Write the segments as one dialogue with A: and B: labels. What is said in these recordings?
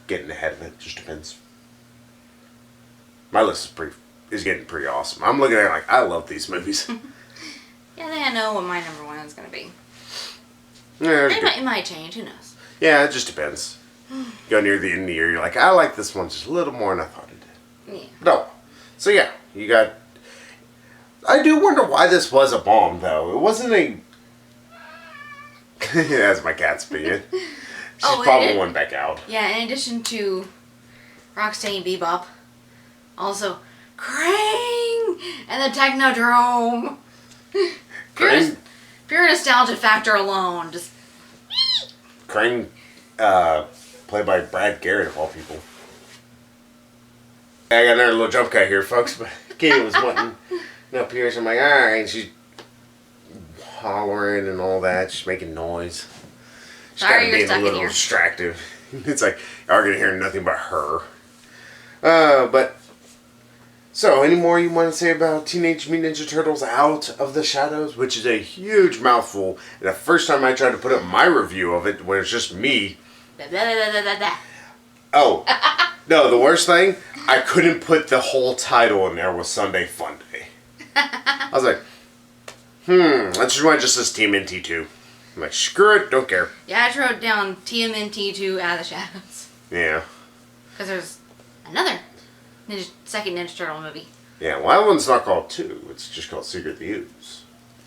A: getting ahead of it. Just depends. My list is getting pretty awesome. I'm looking at it like, I love these movies.
B: Yeah, I think I know what my number one is going to be.
A: Yeah,
B: it might change. Who knows?
A: Yeah, it just depends. Go near the end of the year, you're like, I like this one just a little more than I thought it did.
B: Yeah.
A: No. So yeah, you got... I do wonder why this was a bomb, though. It wasn't a... That's my cat's being. She's probably one back out.
B: Yeah, in addition to Rocksteady Bebop, also Krang and the Technodrome. Pure nostalgia factor alone. Just...
A: Krang, played by Brad Garrett, of all people. I got another little jump cut here, folks, but Katie was wanting up here, so I'm like, alright, and she's hollering and all that, she's making noise. She's
B: Sorry, you're
A: being
B: stuck
A: a little
B: in here.
A: distractive. It's like, you're going to hear nothing but her. But, so, any more you want to say about Teenage Mutant Ninja Turtles Out of the Shadows? Which is a huge mouthful. And the first time I tried to put up my review of it, when it's just me. Oh, no, the worst thing, I couldn't put the whole title in there with Sunday Fun Day. I was like, that's just why it just says TMNT2. I'm like, screw it, don't care.
B: Yeah, I just wrote down TMNT2 Out of the Shadows.
A: Yeah.
B: Because there's another second Ninja Turtle movie.
A: Yeah, well, that one's not called 2. It's just called Secret of the Ooze.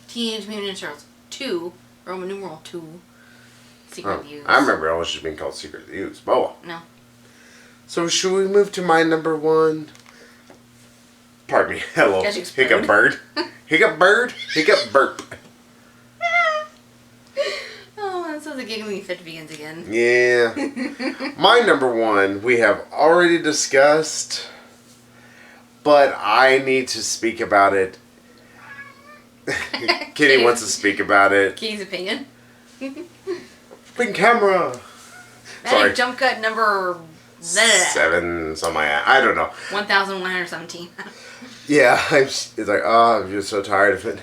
B: Teenage Mutant Ninja Turtles 2, Roman numeral 2, Secret of the Ooze.
A: I remember it was just being called Secret of the Ooze. Boa.
B: No.
A: So should we move to my number one? Pardon me. Hello. Hiccup bird. Hiccup bird. Hiccup burp.
B: Oh, that sounds like giggling fit begins again.
A: Yeah. My number one we have already discussed, but I need to speak about it. Kitty wants to speak about it.
B: Kitty's opinion.
A: Big camera.
B: Sorry. Jump cut number
A: 7, something like that. I don't know.
B: 1,117.
A: Yeah, it's like, oh, I'm just so tired of it.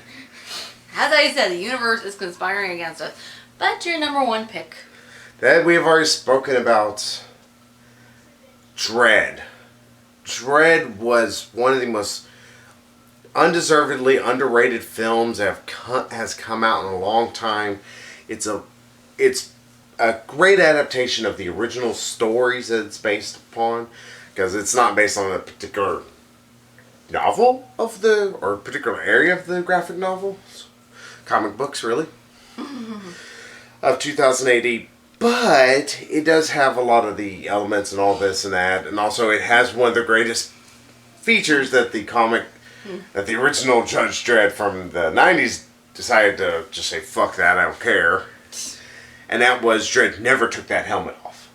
B: As I said, the universe is conspiring against us. But your number one pick.
A: That we have already spoken about. Dread. Dread was one of the most undeservedly underrated films that has come out in a long time. It's a great adaptation of the original stories that it's based upon, because it's not based on a particular novel or a particular area of the graphic novels, comic books really, of 2000 AD, but it does have a lot of the elements and all this and that, and also it has one of the greatest features that that the original Judge Dredd from the 90s decided to just say, fuck that, I don't care. And that was Dredd never took that helmet off.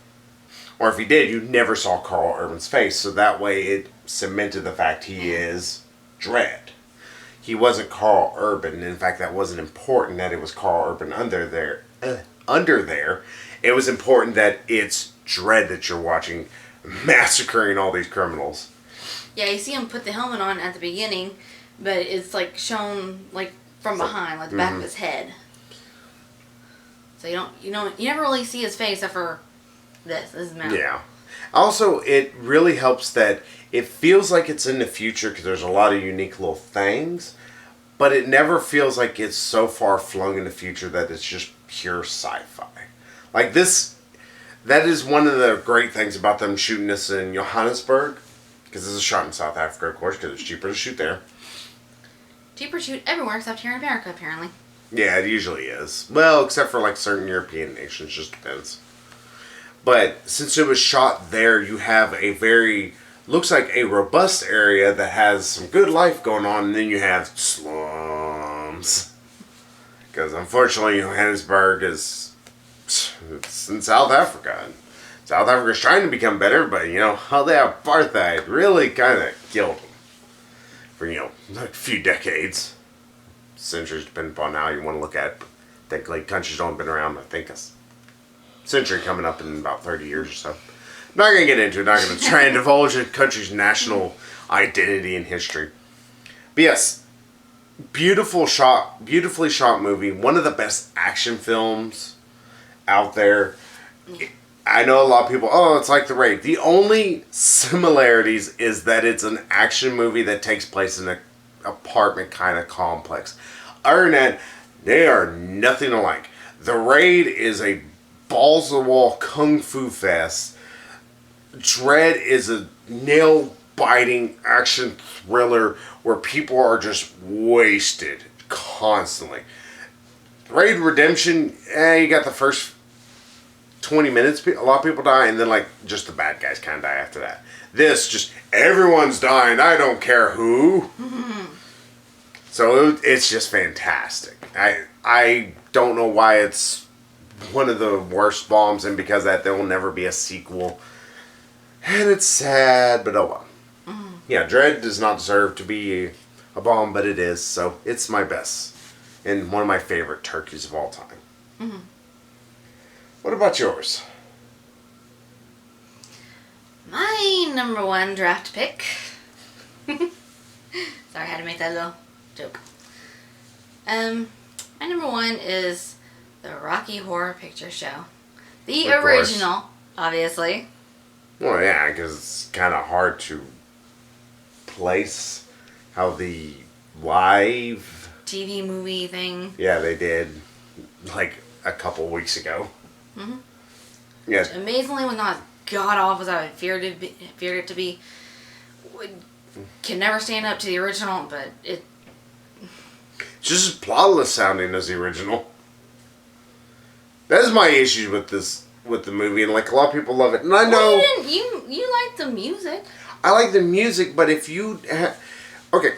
A: Or if he did, you never saw Carl Urban's face. So that way it cemented the fact he is Dredd. He wasn't Carl Urban. In fact, that wasn't important that it was Carl Urban under there. It was important that it's Dredd that you're watching massacring all these criminals.
B: Yeah, you see him put the helmet on at the beginning, but it's like shown like from behind, like the back of his head. So you never really see his face except for this is mouth.
A: Yeah. Also, it really helps that it feels like it's in the future because there's a lot of unique little things, but it never feels like it's so far flung in the future that it's just pure sci-fi. Like this, that is one of the great things about them shooting this in Johannesburg, because this is shot in South Africa, of course, because it's cheaper to shoot there.
B: Cheaper to shoot everywhere except here in America, apparently.
A: Yeah, it usually is. Well, except for like certain European nations, just depends. But since it was shot there, you have looks like a robust area that has some good life going on, and then you have slums. Because unfortunately, Johannesburg it's in South Africa. And South Africa's trying to become better, but how the apartheid really kind of killed them for, a few decades. Centuries, depending upon how you want to look at it. Technically, countries don't have been around, I think, a century coming up in about 30 years or so. I'm not going to get into it. Not going to try and divulge a country's national identity and history. But yes, beautifully shot movie. One of the best action films out there. I know a lot of people, oh, it's like The Raid. The only similarities is that it's an action movie that takes place in an apartment kind of complex. Other than that, they are nothing alike. The Raid is a balls to the wall kung fu fest. Dread is a nail biting action thriller where people are just wasted constantly. Raid Redemption, you got the first 20 minutes, a lot of people die, and then like just the bad guys kind of die after that. This just everyone's dying. I don't care who. So it's just fantastic. I don't know why it's one of the worst bombs, and because of that there will never be a sequel. And it's sad, but oh well. Yeah, Dread does not deserve to be a bomb, but it is. So it's my best and one of my favorite turkeys of all time. What about yours?
B: My number one draft pick. Sorry, I had to make that little joke. My number one is the Rocky Horror Picture Show. The
A: Of course.
B: original, obviously.
A: Well, yeah, because it's kind of hard to place how the live
B: TV movie thing.
A: Yeah, they did like a couple weeks ago. Yeah,
B: Amazingly was not god awful as I feared it to be. Can never stand up to the original, but
A: it's just as plotless sounding as the original. That's my issue with the movie, and like a lot of people love it, and I know
B: you like the music.
A: I like the music, but if you okay,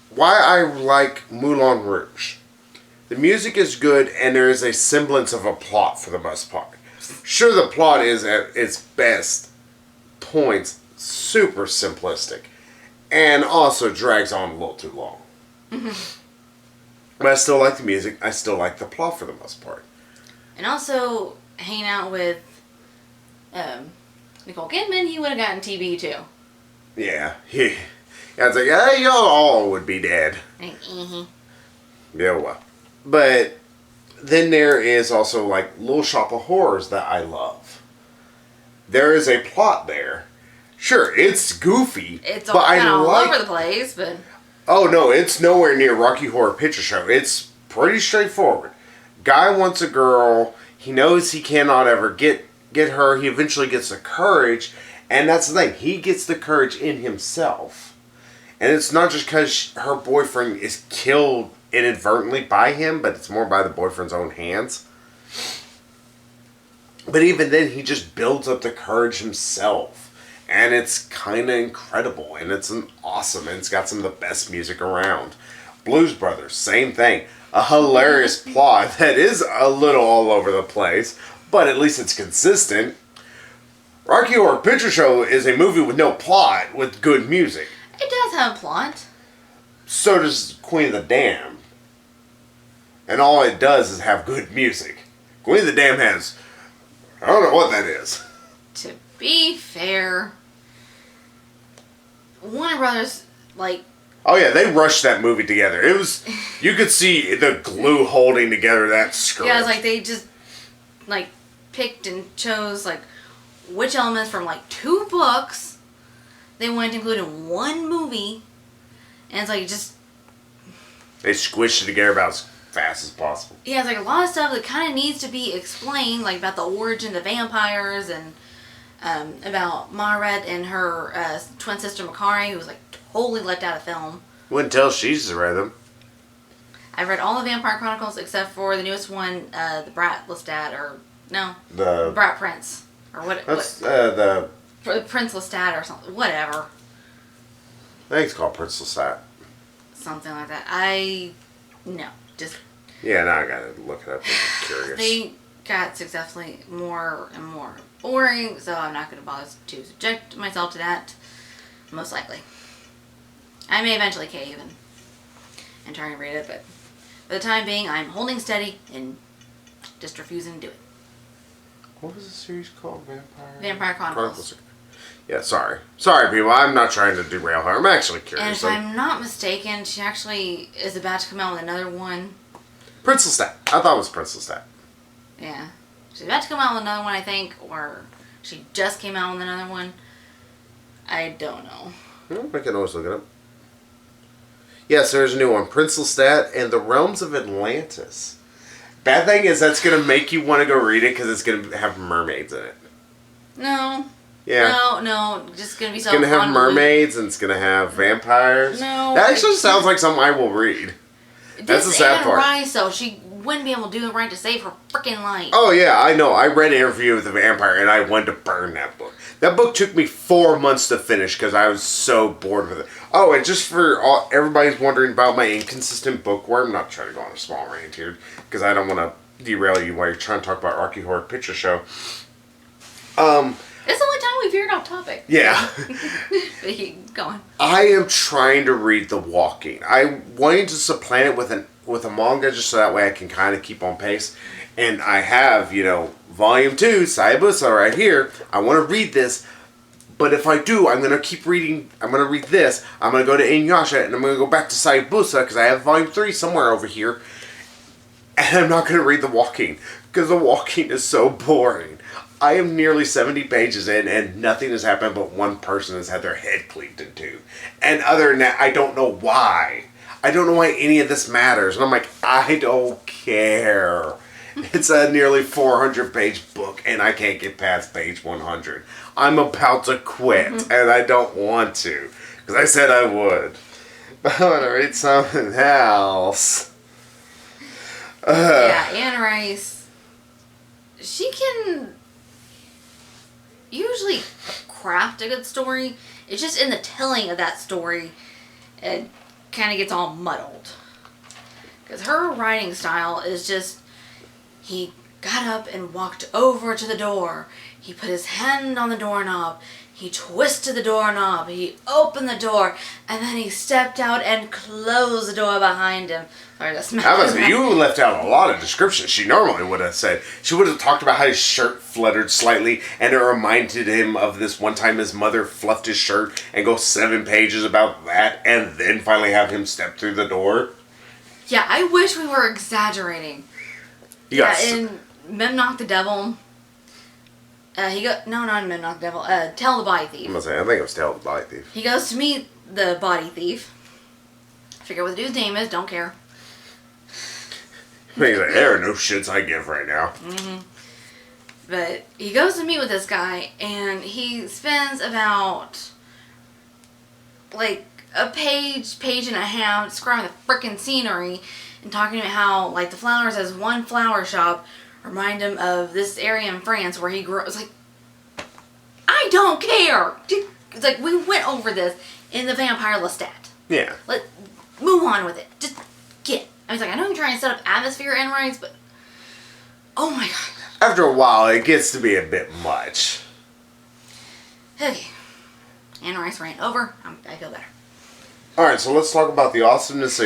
A: why I like Moulin Rouge, the music is good, and there is a semblance of a plot for the most part. Sure, the plot is at its best points super simplistic, and also drags on a little too long. But I still like the music. I still like the plot for the most part.
B: And also, hanging out with Nicole Kidman, he would have gotten TB too.
A: Yeah, yeah, it's like, hey, y'all all would be dead. Yeah, well. But then there is also like Little Shop of Horrors that I love. There is a plot there. Sure, it's goofy.
B: It's all kind of all over the place, but...
A: Oh, no, it's nowhere near Rocky Horror Picture Show. It's pretty straightforward. Guy wants a girl. He knows he cannot ever get her. He eventually gets the courage. And that's the thing. He gets the courage in himself. And it's not just because her boyfriend is killed inadvertently by him, but it's more by the boyfriend's own hands. But even then, he just builds up the courage himself. And it's kind of incredible. And it's awesome. And it's got some of the best music around. Blues Brothers, same thing. A hilarious plot that is a little all over the place. But at least it's consistent. Rocky Horror Picture Show is a movie with no plot, with good music.
B: It does have a plot.
A: So does Queen of the Damned. And all it does is have good music. Queen of the Damned has... I don't know what that is.
B: To be fair, Warner Brothers, like...
A: Oh yeah, they rushed that movie together. It was... You could see the glue holding together that script.
B: Yeah, it's like they just, like, picked and chose, like, which elements from, like, 2 books they wanted to include in one movie. And it's like, just...
A: They squished it together about as fast as possible.
B: Yeah, it's like a lot of stuff that kind of needs to be explained, like about the origin of vampires and about Maret and her twin sister Makari, who was like totally left out of film.
A: Wouldn't tell she's read them.
B: I've read all the Vampire Chronicles except for the newest one, the Brat Lestat, or no,
A: The
B: Brat Prince, or what?
A: That's
B: the Prince Lestat or something, whatever.
A: I think it's called Prince Lestat.
B: Something like that. Just...
A: Yeah, now I gotta look it up. I'm curious.
B: They got successfully more and more boring, so I'm not going to bother to subject myself to that, most likely. I may eventually cave and try and read it, but for the time being, I'm holding steady and just refusing to do it.
A: What was the series called?
B: Vampire Chronicles.
A: Yeah, sorry. Sorry, people. I'm not trying to derail her. I'm actually curious.
B: And if I'm not mistaken, she actually is about to come out with another one.
A: Prince Lestat. I thought it was Prince Lestat.
B: Yeah. She's about to come out with another one, I think, or She just came out with another one. I don't know.
A: I can always look it up. Yes, there's a new one. Prince Lestat and the Realms of Atlantis. Bad thing is that's going to make you want to go read it because it's going to have mermaids in it.
B: No.
A: Yeah.
B: No. Just going to be so
A: It's going to have mermaids and it's going to have vampires.
B: No.
A: That actually sounds like something I will read. That's the sad part.
B: Rice, though, she wouldn't be able to do it right to save her freaking life.
A: Oh, yeah, I know. I read Interview with the Vampire and I wanted to burn that book. That book took me 4 months to finish because I was so bored with it. Oh, and just for everybody's wondering about my inconsistent bookworm, I'm not trying to go on a small rant here because I don't want to derail you while you're trying to talk about Rocky Horror Picture Show.
B: It's the only time we veered off topic.
A: Yeah.
B: Go on.
A: I am trying to read The Walking. I wanted to supplant it with a manga just so that way I can kind of keep on pace. And I have, Volume 2, Sayabusa right here. I want to read this. But if I do, I'm going to keep reading. I'm going to read this. I'm going to go to Inuyasha. And I'm going to go back to Sayabusa because I have Volume 3 somewhere over here. And I'm not going to read The Walking. Because The Walking is so boring. I am nearly 70 pages in and nothing has happened but one person has had their head cleaved in two. And other than that, I don't know why. I don't know why any of this matters. And I'm like, I don't care. It's a nearly 400-page book, and I can't get past page 100. I'm about to quit, and I don't want to, because I said I would. But I want to read something else.
B: Yeah, Anne Rice, she can usually craft a good story. It's just in the telling of that story, it kind of gets all muddled. Because her writing style is just... He got up and walked over to the door. He put his hand on the doorknob. He twisted the doorknob. He opened the door. And then he stepped out and closed the door behind him. Sorry, that's
A: you left out a lot of descriptions she normally would have said. She would have talked about how his shirt fluttered slightly. And it reminded him of this one time his mother fluffed his shirt. And go 7 pages about that. And then finally have him step through the door.
B: Yeah, I wish we were exaggerating.
A: Yes.
B: Yeah, in Memnoch the Devil, not Memnoch the Devil, Tell the Body Thief.
A: I'm gonna say, I think it was Tell the Body Thief.
B: He goes to meet the body thief. Figure out what the dude's name is, don't care.
A: He's like, there are no shits I give right now.
B: Mm-hmm. But he goes to meet with this guy, and he spends about, like, a page and a half describing the frickin' scenery and talking about how, like, the flowers as one flower shop remind him of this area in France where he grew up. It's like, I don't care. It's like, we went over this in the Vampire Lestat.
A: Yeah.
B: Let's move on with it. Just get. I was like, I know you're trying to set up atmosphere and rights, but oh my god.
A: After a while, it gets to be a bit much.
B: Okay. Anne Rice rant over. I feel better.
A: Alright, so let's talk about the awesomeness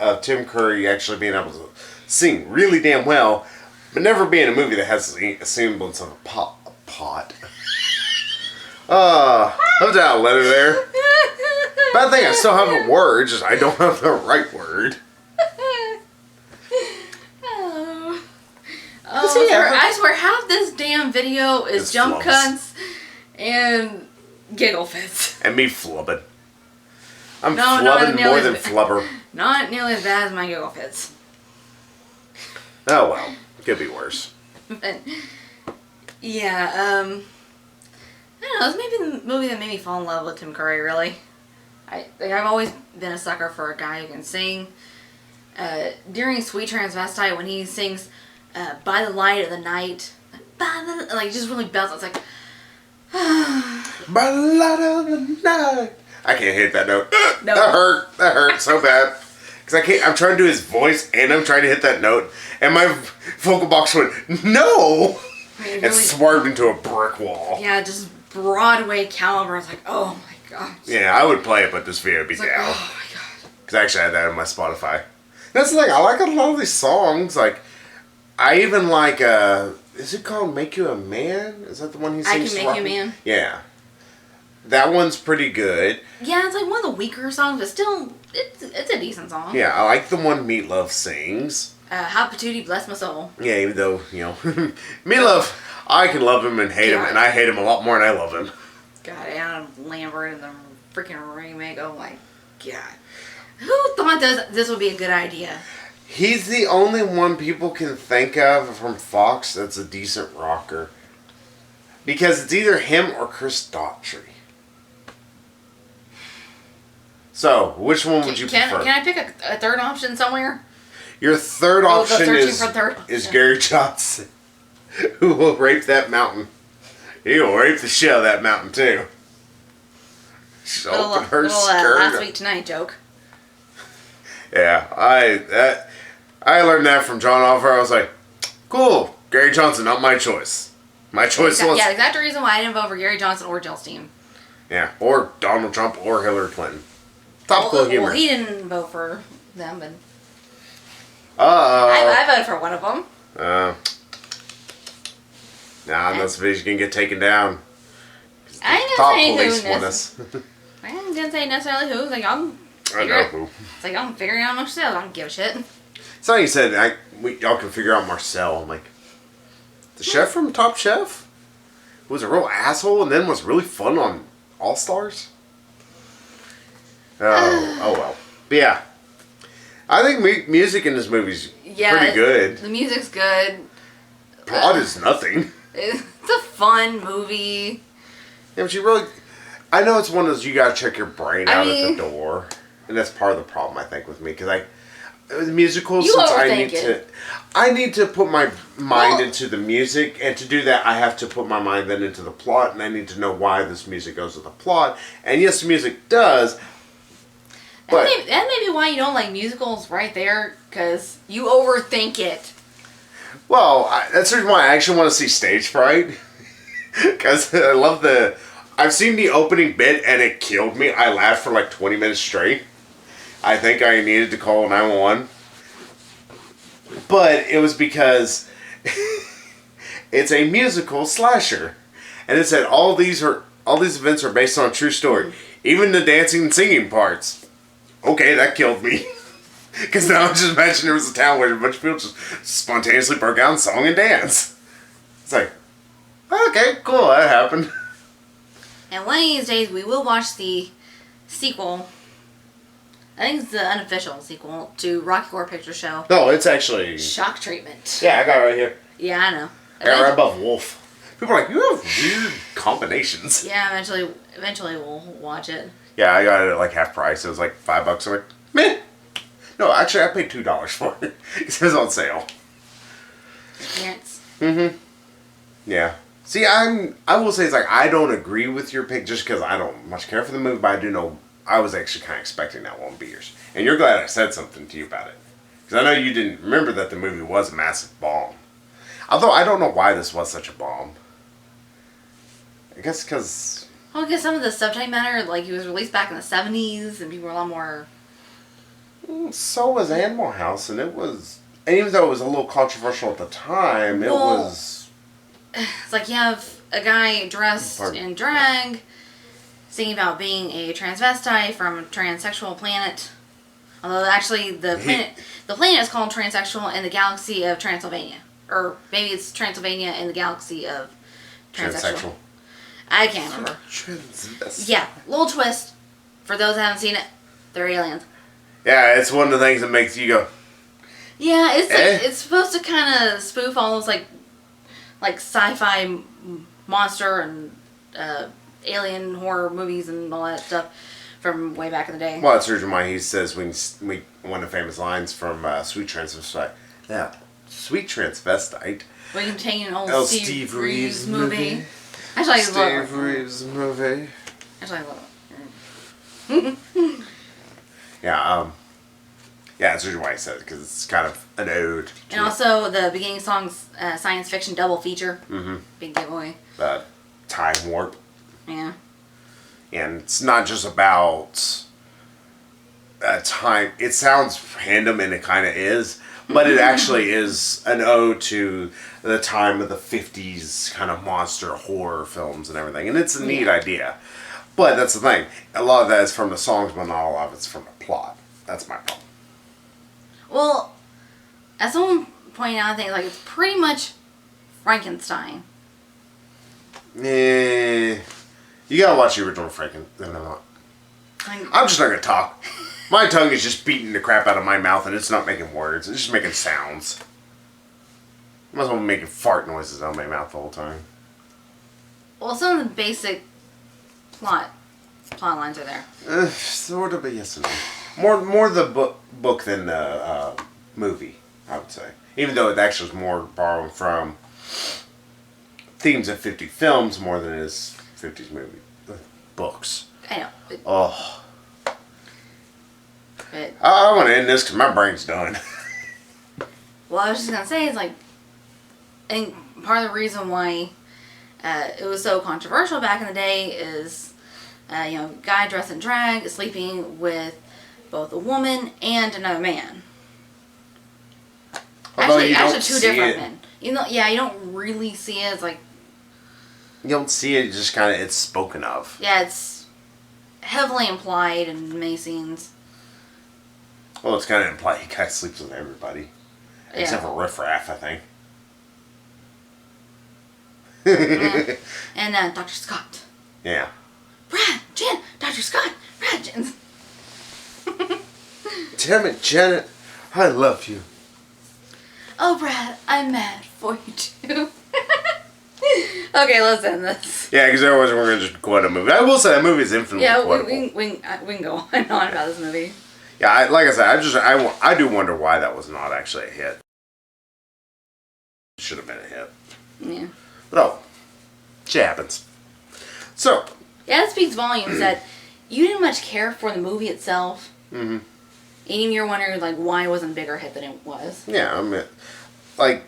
A: of Tim Curry actually being able to sing really damn well, but never be in a movie that has a semblance of a pot. I'm down a letter there. Bad thing, I still have a word, just I don't have the right word.
B: I swear half this damn video is
A: It's
B: jump
A: flubs.
B: cuts and giggle fits.
A: And me flubbing. I'm
B: Not
A: flubbing
B: nearly
A: more
B: as
A: than
B: bad.
A: flubber.
B: Not nearly as bad as my giggle fits.
A: Oh well, could be worse.
B: But, yeah, I don't know, it's maybe the movie that made me fall in love with Tim Curry, really. I've always been a sucker for a guy who can sing. During Sweet Transvestite, when he sings By the Light of the Night, like, just really belts, it's like,
A: By the light of the night. I can't hit that note.
B: No.
A: That hurt so bad. Because I'm trying to do his voice and I'm trying to hit that note. And my vocal box went, no!
B: really,
A: And swerved into a brick wall.
B: yeah, just Broadway caliber. It's like, oh my gosh.
A: Yeah, I would play it, but this video would be
B: It's like,
A: down.
B: oh my god.
A: Because I actually had that on my Spotify. That's the thing, I like a lot of these songs. Like, I even like, is it called Make You a Man? Is that the one he
B: I
A: sings?
B: Can Make You a Man?
A: Yeah. That one's pretty good.
B: Yeah, it's like one of the weaker songs, but still, it's a decent song.
A: Yeah, I like the one Meatloaf sings.
B: Hot Patootie, Bless My Soul.
A: Yeah, even though, Meatloaf, I can love him and hate him,
B: God.
A: and I hate him a lot more than I love him.
B: God, Adam Lambert in the freaking remake. Oh my God. Who thought this would be a good idea?
A: He's the only one people can think of from Fox that's a decent rocker. Because it's either him or Chris Daughtry. So, which one would you prefer?
B: Can I pick a third option somewhere?
A: Your third
B: We'll go
A: option
B: searching
A: is
B: for third
A: is
B: option.
A: Gary Johnson, who will rape that mountain. He will rape the shit out of that mountain too. She's open her skirt.
B: Last week tonight joke.
A: Yeah, I learned that from John Oliver. I was like, cool, Gary Johnson, not my choice. My choice was
B: Yeah, exact reason why I didn't vote for Gary Johnson or Jill Stein.
A: yeah, or Donald Trump or Hillary Clinton. Topical humor.
B: Well, he didn't vote for them, but
A: I
B: I voted for one of them.
A: Nah, those videos can get taken down.
B: I
A: Top
B: didn't
A: police
B: say
A: want
B: who.
A: us.
B: I didn't say necessarily who. It's like y'all
A: I know who.
B: It's like y'all figuring out yourselves. I don't give a shit.
A: It's like you said, y'all can figure out Marcel. I'm like, the chef from Top Chef was a real asshole and then was really fun on All Stars. Oh well. But yeah, I think music in this movie's pretty good.
B: The music's good.
A: Plot is nothing.
B: It's a fun movie.
A: Yeah, but you really, I know it's one of those you gotta check your brain out at
B: mean,
A: the door, and that's part of the problem I think with me because the musicals.
B: You
A: Since
B: overthink
A: I need to put my mind into the music, and to do that, I have to put my mind then into the plot, and I need to know why this music goes with the plot. And yes, the music does. But
B: that may be why you don't like musicals right there, because you overthink it.
A: well, that's the reason why I actually want to see Stage Fright, because I love I've seen the opening bit and it killed me. I laughed for like 20 minutes straight. I think I needed to call 911. But it was because it's a musical slasher. And it said all these events are based on a true story. Even the dancing and singing parts. Okay, that killed me. Because now I just imagine there was a town where a bunch of people just spontaneously broke out and song and dance. It's like, okay, cool, that happened.
B: And one of these days we will watch the sequel. I think it's the unofficial sequel to Rocky Horror Picture Show.
A: No, it's actually...
B: Shock Treatment.
A: Yeah, I got it right here.
B: Yeah, I know.
A: I got it right above Wolf. People are like, you have weird combinations.
B: Yeah, eventually we'll watch it.
A: Yeah, I got it at like half price. It was like $5. I'm like, meh. No, actually, I paid $2 for it. It was on sale.
B: Parents.
A: Mm-hmm. Yeah. See, I will say it's like, I don't agree with your pick just because I don't much care for the movie, but I do know I was actually kind of expecting that won't be yours. And you're glad I said something to you about it. Because I know you didn't remember that the movie was a massive bomb. Although, I don't know why this was such a bomb. I guess because...
B: Well, because some of the subject matter, like, it was released back in the 70s, and people were a lot more...
A: So was Animal House, and it was... And even though it was a little controversial at the time, it was...
B: It's like you have a guy dressed in drag, singing about being a transvestite from a transsexual planet. Although actually the planet is called Transsexual in the galaxy of Transylvania. Or maybe it's Transylvania in the galaxy of Transsexual. I can't remember. Yeah, little twist. For those that haven't seen it, they're aliens.
A: Yeah, it's one of the things that makes you go...
B: Yeah, it's like, it's supposed to kind of spoof all those like sci-fi monster and alien horror movies and all that stuff from way back in the day.
A: Well, that's the reason why he says one of the famous lines from Sweet Transvestite. Yeah, Sweet Transvestite.
B: We can take an old Steve Reeves movie. Actually, I love
A: Steve Reeves movie.
B: Actually, I love it.
A: Yeah, yeah, that's the reason why he says it, because it's kind of an ode.
B: And also, the beginning song's science fiction double feature.
A: Mm-hmm.
B: Big giveaway.
A: Time warp.
B: Yeah.
A: And it's not just about time. It sounds random, and it kind of is, but it actually is an ode to the time of the 50s kind of monster horror films and everything. And it's a neat idea. But that's the thing. A lot of that is from the songs, but not a lot of it's from the plot. That's my problem.
B: Well, as someone pointed out, I think like it's pretty much Frankenstein.
A: You gotta watch the original Franken. No. I'm just not gonna talk. My tongue is just beating the crap out of my mouth, and it's not making words. It's just making sounds. I might as well be making fart noises out of my mouth the whole time.
B: Well, some of the basic plot lines are there.
A: Sort of, but yes and no. More the book than the movie, I would say. Even though it actually is more borrowing from themes of 50 films more than it is 50s movie books.
B: I know. But
A: I want to end this because my brain's done.
B: Well, I was just going to say, it's like, I think part of the reason why it was so controversial back in the day is, guy dressed in drag sleeping with both a woman and another man. Actually, two different men. You don't really see it as like...
A: You don't see it, just kind of, it's spoken of.
B: Yeah, it's heavily implied in many scenes.
A: Well, it's kind of implied he kind of sleeps with everybody.
B: Yeah.
A: Except for Riff Raff, I think.
B: Yeah. And Dr. Scott.
A: Yeah.
B: Brad, Jen, Dr. Scott, Brad, Jen.
A: Damn it, Janet. I love you.
B: Oh, Brad, I'm mad for you too. Okay, let's end this.
A: Yeah, because otherwise we're going to just quote a movie. I will say that movie is infinitely quotable.
B: Yeah, we can go on and on about this movie.
A: Yeah, like I said, I do wonder why that was not actually a hit. It should have been a hit.
B: Yeah.
A: But shit happens. So.
B: Yeah, that speaks volumes that you didn't much care for the movie itself.
A: Mm-hmm.
B: And even you're wondering, like, why it wasn't a bigger hit than it was.
A: Yeah, I mean, like,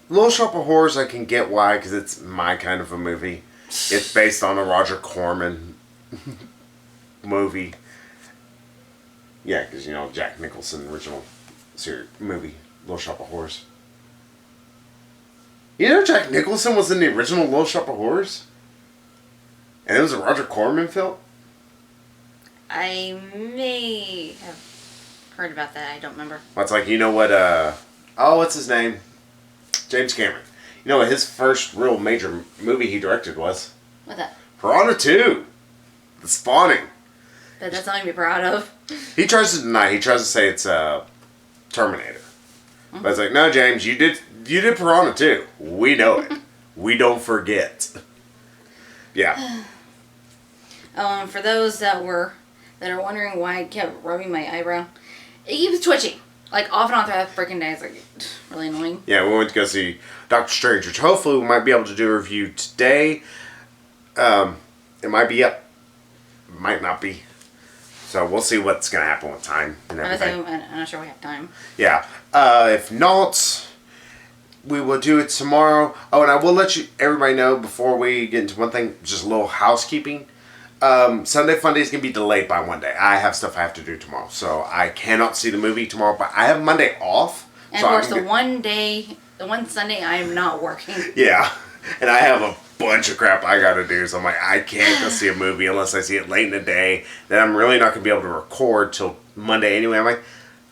A: Little Shop of Horrors, I can get why, because it's my kind of a movie. It's based on a Roger Corman movie. Yeah, because, Jack Nicholson original movie, Little Shop of Horrors. You know Jack Nicholson was in the original Little Shop of Horrors? And it was a Roger Corman film?
B: I may have heard about that. I don't remember.
A: Well, it's like, what's his name? James Cameron. You know what his first real major movie he directed was?
B: What's that?
A: Piranha 2. The Spawning.
B: But that's something to be proud of.
A: He tries to deny. He tries to say it's Terminator. Mm-hmm. But it's like, no, James, you did Piranha 2. We know it. We don't forget. Yeah.
B: And for those that are wondering why I kept rubbing my eyebrow, it keeps twitching. Like, off and on throughout the freaking day. It's like, really annoying.
A: Yeah, we went to go see Doctor Strange, which hopefully we might be able to do a review today. It might be up. It might not be. So we'll see what's going to happen with time and everything.
B: I'm not sure we have time.
A: Yeah. If not, we will do it tomorrow. Oh, and I will let everybody know before we get into one thing, just a little housekeeping. Sunday Funday is going to be delayed by one day. I have stuff I have to do tomorrow. So I cannot see the movie tomorrow, but I have Monday off.
B: And
A: so
B: of course, the one Sunday I am not working.
A: Yeah. And I have a bunch of crap I got to do. So I'm like, I can't go see a movie unless I see it late in the day. Then I'm really not going to be able to record till Monday anyway. I'm like,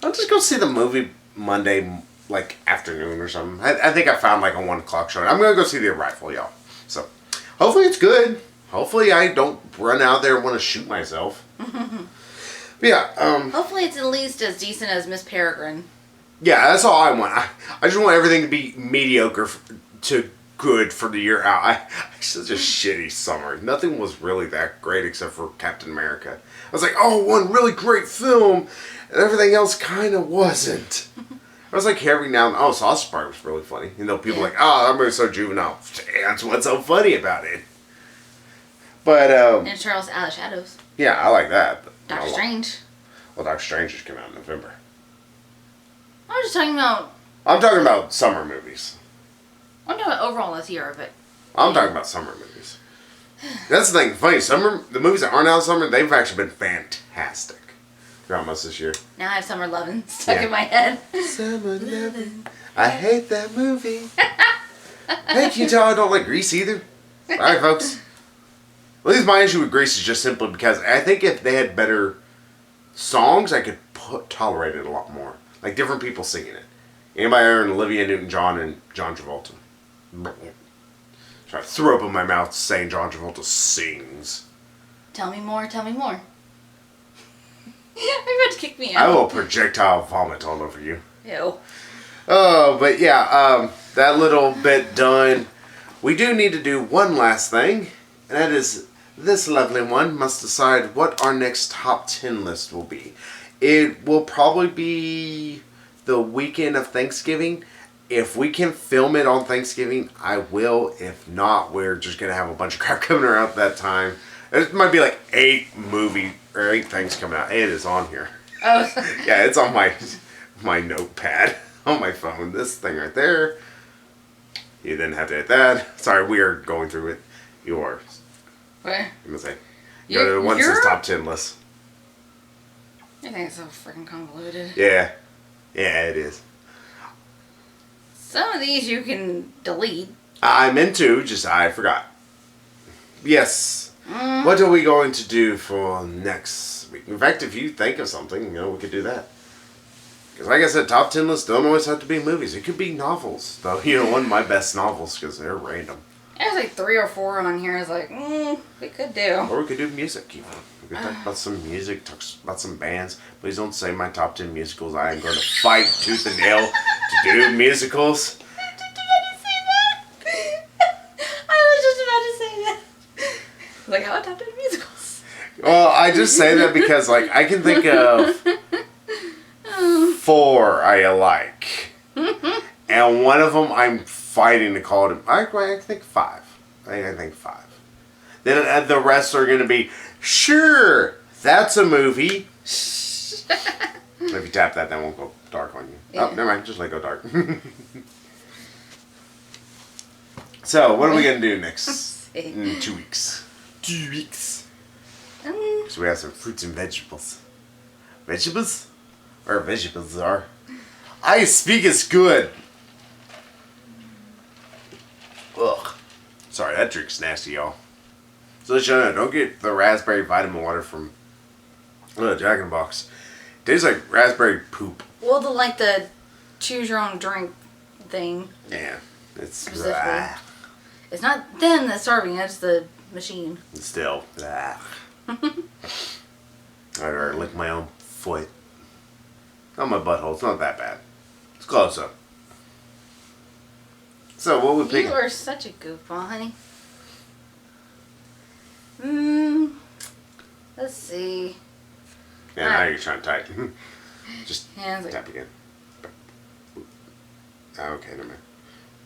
A: I'll just go see the movie Monday, like afternoon or something. I think I found like a 1 o'clock show. I'm going to go see The Arrival, y'all. So hopefully it's good. Hopefully I don't run out there and want to shoot myself. But yeah.
B: Hopefully it's at least as decent as Miss Peregrine.
A: Yeah, that's all I want. I just want everything to be mediocre to good for the year out. I such a shitty summer. Nothing was really that great except for Captain America. I was like, oh, one really great film, and everything else kind of wasn't. I was like every now and then, Sausage Party was really funny. People like, that movie's so juvenile. That's what's so funny about it. But
B: and Charles Out of Shadows.
A: Yeah, I like that.
B: Doctor Strange.
A: Well, Doctor Strange just came out in November.
B: I was just talking about.
A: I'm talking about summer movies.
B: I'm talking about overall this year, but.
A: I'm talking about summer movies. That's the thing. Funny, the movies that aren't out in summer, they've actually been fantastic throughout most this year.
B: Now I have Summer Lovin' stuck in my head.
A: Summer Lovin'. I hate that movie. Hey, can you tell I don't like Grease either? Alright, folks. At least my issue with Grease is just simply because I think if they had better songs, I could tolerate it a lot more. Like different people singing it. Anybody other than Olivia Newton-John and John Travolta. Try to throw up in my mouth saying John Travolta sings.
B: Tell me more, tell me more. You're about to kick me out.
A: I will projectile vomit all over you.
B: Ew.
A: Oh, but yeah, that little bit done. We do need to do one last thing, and that is this lovely one must decide what our next top 10 list will be. It will probably be the weekend of Thanksgiving. If we can film it on Thanksgiving, I will. If not, we're just going to have a bunch of crap coming around at that time. There might be like 8 things coming out. It is on here.
B: Oh.
A: Yeah, it's on my notepad on my phone. This thing right there. You didn't have to hit that. Sorry, we are going through it. Yours.
B: Where?
A: I'm going to say. Go to the one that says top 10 list.
B: I think it's so freaking convoluted.
A: Yeah. Yeah, it is.
B: Some of these you can delete.
A: I meant to, just I forgot. Yes. What are we going to do for next week? In fact, if you think of something, we could do that. Because like I said, top 10 lists don't always have to be movies. It could be novels. Though, one of my best novels because they're random.
B: There's like 3 or 4 on here. It's like, we could do.
A: Or we could do music, even. We could talk about some music, talk about some bands. Please don't say my top 10 musicals. I am going to fight tooth and nail to do musicals.
B: Like, how top 10 musicals?
A: Well, I just say that because, like, I can think of 4 I like. And one of them I'm fighting to call it. I think 5. I think 5. Then the rest are going to be, sure, that's a movie. If you tap that won't go dark on you. Yeah. Oh, never mind. Just let it go dark. So, what are we going to do next? In 2 weeks. 2 weeks. So we have some fruits and vegetables. Vegetables? Or vegetables are. I speak is good. Ugh. Sorry, that drink's nasty, y'all. So let you know, don't get the raspberry vitamin water from Jack in the Box. It tastes like raspberry poop.
B: Well, the choose your own drink thing.
A: Yeah. It's
B: It's not them that's serving it, it's the machine.
A: Still. I'd rather lick my own foot. Not my butthole. It's not that bad. It's close up. So what would pick?
B: You are such a goofball, honey. Let's see.
A: Yeah, now you're trying to type. Just
B: like,
A: tap again. Okay, never mind.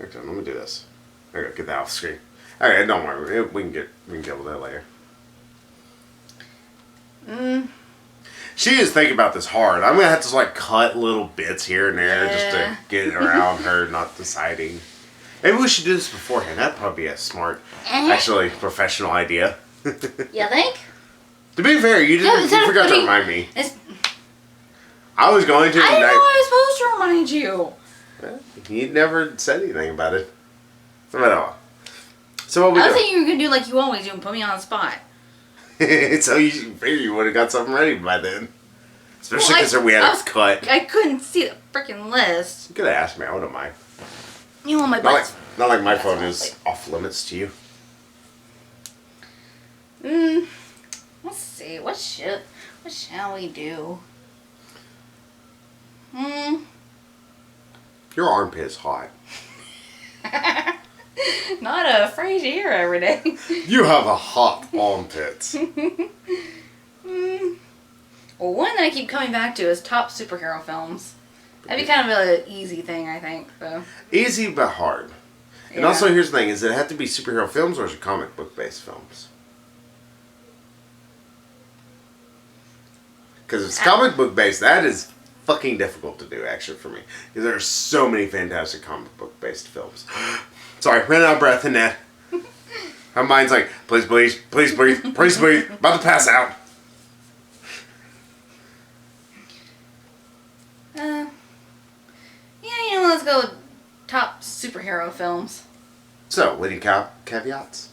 A: Okay, let me do this. There we go. Get that off the screen. Okay, don't worry. We can deal with that later. She is thinking about this hard. I'm gonna have to cut little bits here and there just to get it around her not deciding. Maybe we should do this beforehand. That'd probably be a smart, actually professional idea.
B: You think?
A: To be fair, you forgot to remind me. I was going to.
B: I didn't know I was supposed to remind you.
A: Well, you never said anything about it. So what we
B: I was
A: do?
B: thinking you were gonna do like you always do and put me on the spot.
A: So you figure you would have got something ready by then. Especially because we had a cut.
B: I couldn't see the freaking list.
A: You could have asked me. I wouldn't mind.
B: You want my butt?
A: Not like my phone is off limits to you.
B: Let's see. What shall we do?
A: Your armpit is hot.
B: Not a phrase you hear every day.
A: You have a hot armpit.
B: Well, one that I keep coming back to is top superhero films. That'd be kind of an easy thing, I think. So.
A: Easy but hard. Yeah. And also, here's the thing: does it have to be superhero films or is it comic book based films? Because if it's comic book based, that is fucking difficult to do, actually, for me. Because there are so many fantastic comic book based films. Sorry, ran out of breath in that. My mind's like, please breathe, please breathe, please breathe. About to pass out.
B: Yeah, let's go with top superhero films.
A: So, any caveats?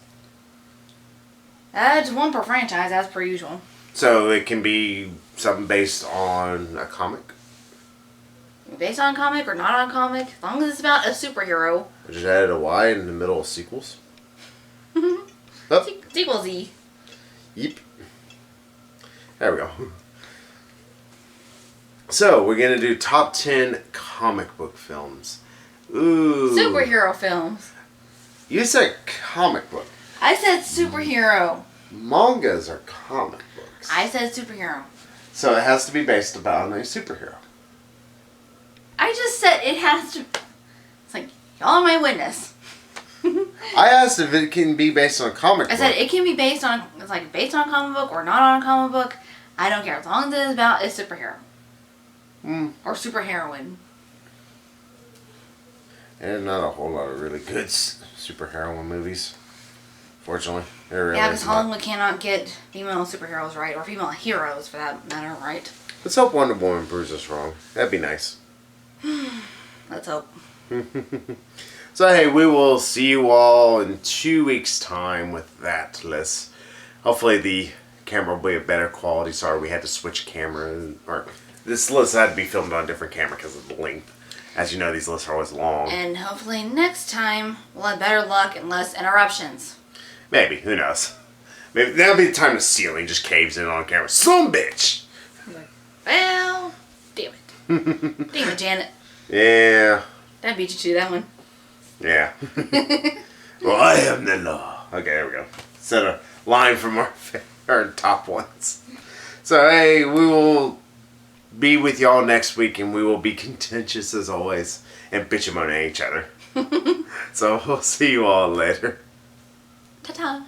B: Just one per franchise, as per usual.
A: So, it can be something based on a comic?
B: Based on comic or not on comic, as long as it's about a superhero.
A: I just added a Y in the middle of sequels. Oh.
B: Sequel Z.
A: Yep. There we go. So, we're going to do top 10 comic book films. Ooh.
B: Superhero films.
A: You said comic book.
B: I said superhero.
A: Mangas are comic books.
B: I said superhero.
A: So it has to be based upon a superhero.
B: I just said it has to. It's like, y'all are my witness.
A: I asked if it can be based on a comic book.
B: I said it can be based on, it's like based on a comic book or not on a comic book. I don't care. As long as it is about a superhero. Or superheroine.
A: And not a whole lot of really good superhero movies. Fortunately. Really
B: Yeah, because Hollywood cannot get female superheroes right. Or female heroes, for that matter, right?
A: Let's hope Wonder Woman proves us wrong. That'd be nice.
B: Let's hope.
A: So, hey, we will see you all in 2 weeks' time with that list. Hopefully the camera will be of better quality. Sorry, we had to switch camera. Or this list had to be filmed on a different camera because of the length. As you know, these lists are always long.
B: And hopefully next time we'll have better luck and less interruptions.
A: Maybe. Who knows? Maybe that'll be the time the ceiling just caves in on camera. Some bitch!
B: Well, damn it. Damn it, Janet.
A: Yeah.
B: That beat you to that one.
A: Yeah. Well, I am the law. Okay, there we go. Set a line from our top ones. So, hey, we will be with y'all next week, and we will be contentious as always and bitch moan at each other. So, we'll see you all later.
B: Ta-ta.